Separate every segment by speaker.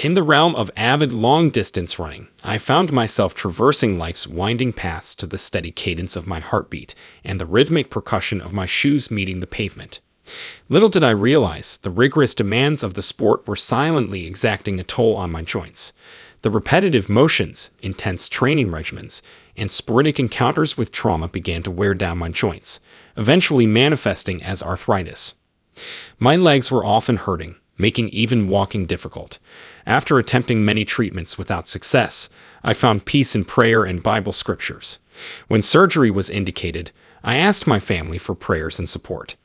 Speaker 1: In the realm of avid long-distance running, I found myself traversing life's winding paths to the steady cadence of my heartbeat and the rhythmic percussion of my shoes meeting the pavement. Little did I realize, the rigorous demands of the sport were silently exacting a toll on my joints. The repetitive motions, intense training regimens, and sporadic encounters with trauma began to wear down my joints, eventually manifesting as arthritis. My legs were often hurting, making even walking difficult. After attempting many treatments without success, I found peace in prayer and Bible scriptures. When surgery was indicated, I asked my family for prayers and support.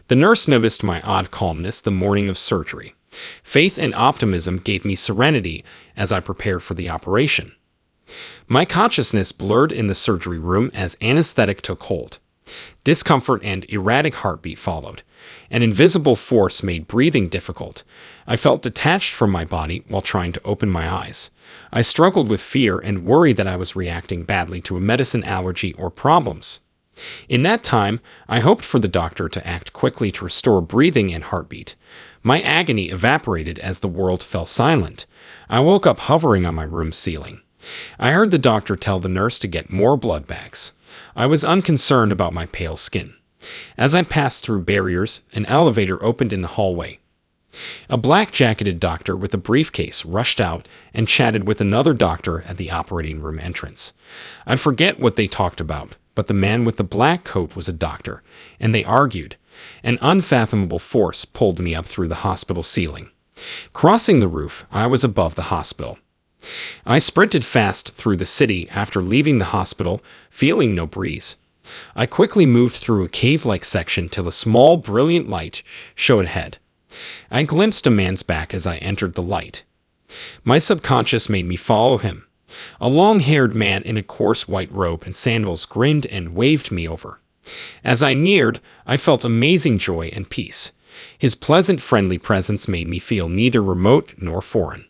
Speaker 1: The nurse noticed my odd calmness the morning of surgery. Faith and optimism gave me serenity as I prepared for the operation. My consciousness blurred in the surgery room as anesthetic took hold. Discomfort and erratic heartbeat followed. An invisible force made breathing difficult. I felt detached from my body while trying to open my eyes. I struggled with fear and worry that I was reacting badly to a medicine allergy or problems. In that time, I hoped for the doctor to act quickly to restore breathing and heartbeat. My agony evaporated as the world fell silent. I woke up hovering on my room ceiling. I heard the doctor tell the nurse to get more blood bags. I was unconcerned about my pale skin. As I passed through barriers, an elevator opened in the hallway. A black-jacketed doctor with a briefcase rushed out and chatted with another doctor at the operating room entrance. I forget what they talked about, but the man with the black coat was a doctor, and they argued. An unfathomable force pulled me up through the hospital ceiling. Crossing the roof, I was above the hospital. I sprinted fast through the city after leaving the hospital, feeling no breeze. I quickly moved through a cave-like section till a small, brilliant light showed ahead. I glimpsed a man's back as I entered the light. My subconscious made me follow him. A long-haired man in a coarse white robe and sandals grinned and waved me over. As I neared, I felt amazing joy and peace. His pleasant, friendly presence made me feel neither remote nor foreign.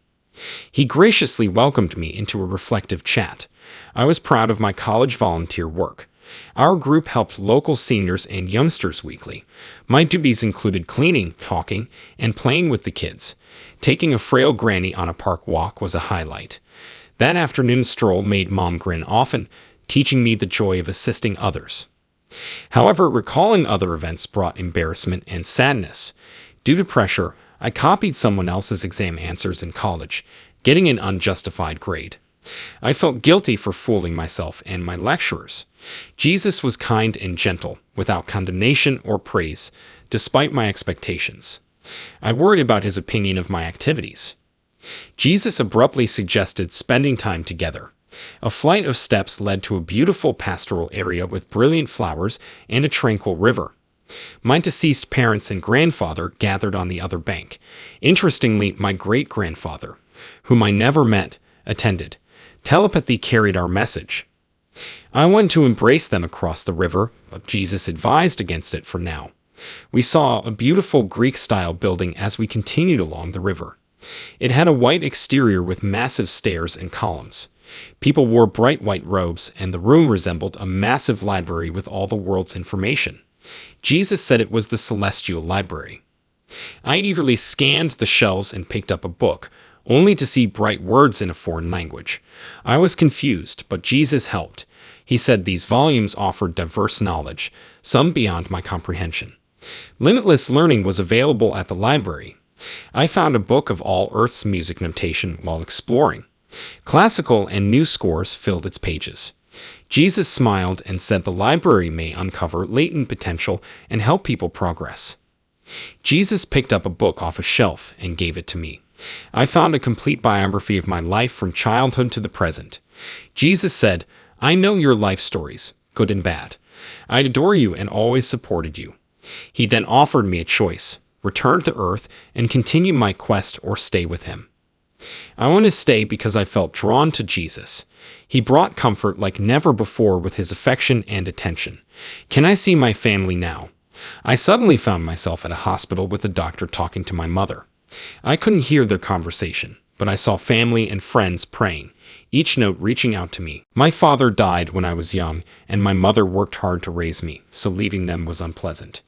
Speaker 1: He graciously welcomed me into a reflective chat. I was proud of my college volunteer work. Our group helped local seniors and youngsters weekly. My duties included cleaning, talking, and playing with the kids. Taking a frail granny on a park walk was a highlight. That afternoon stroll made Mom grin often, teaching me the joy of assisting others. However, recalling other events brought embarrassment and sadness. Due to pressure, I copied someone else's exam answers in college, getting an unjustified grade. I felt guilty for fooling myself and my lecturers. Jesus was kind and gentle, without condemnation or praise, despite my expectations. I worried about his opinion of my activities. Jesus abruptly suggested spending time together. A flight of steps led to a beautiful pastoral area with brilliant flowers and a tranquil river. My deceased parents and grandfather gathered on the other bank. Interestingly, my great-grandfather, whom I never met, attended. Telepathy carried our message. I wanted to embrace them across the river, but Jesus advised against it for now. We saw a beautiful Greek-style building as we continued along the river. It had a white exterior with massive stairs and columns. People wore bright white robes, and the room resembled a massive library with all the world's information. Jesus said it was the Celestial Library. I eagerly scanned the shelves and picked up a book, only to see bright words in a foreign language. I was confused, but Jesus helped. He said these volumes offered diverse knowledge, some beyond my comprehension. Limitless learning was available at the library. I found a book of all Earth's music notation while exploring. Classical and new scores filled its pages. Jesus smiled and said the library may uncover latent potential and help people progress. Jesus picked up a book off a shelf and gave it to me. I found a complete biography of my life from childhood to the present. Jesus said, "I know your life stories, good and bad. I adore you and always supported you." He then offered me a choice: return to Earth and continue my quest or stay with him. I want to stay because I felt drawn to Jesus. He brought comfort like never before with his affection and attention. Can I see my family now? I suddenly found myself at a hospital with a doctor talking to my mother. I couldn't hear their conversation, but I saw family and friends praying, each note reaching out to me. My father died when I was young, and my mother worked hard to raise me, so leaving them was unpleasant.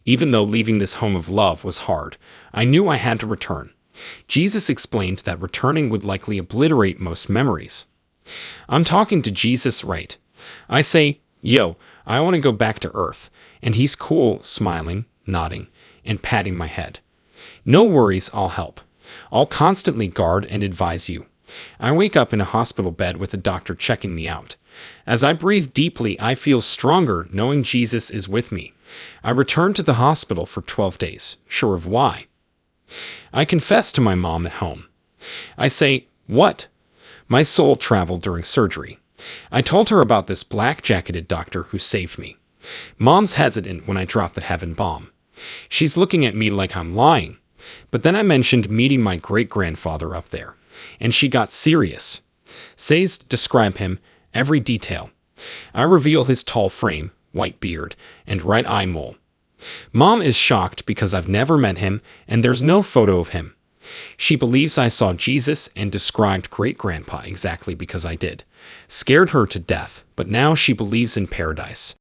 Speaker 1: Even though leaving this home of love was hard, I knew I had to return. Jesus explained that returning would likely obliterate most memories. I'm talking to Jesus, right? I say, "Yo, I want to go back to Earth." And he's cool, smiling, nodding, and patting my head. "No worries, I'll help. I'll constantly guard and advise you." I wake up in a hospital bed with a doctor checking me out. As I breathe deeply, I feel stronger knowing Jesus is with me. I return to the hospital for 12 days, sure of why. I confess to my mom at home. I say, "What?" My soul traveled during surgery. I told her about this black-jacketed doctor who saved me. Mom's hesitant when I drop the heaven bomb. She's looking at me like I'm lying. But then I mentioned meeting my great-grandfather up there, and she got serious. Says describe him, every detail. I reveal his tall frame, white beard, and right eye mole. Mom is shocked because I've never met him, and there's no photo of him. She believes I saw Jesus and described great-grandpa exactly because I did. Scared her to death, but now she believes in paradise.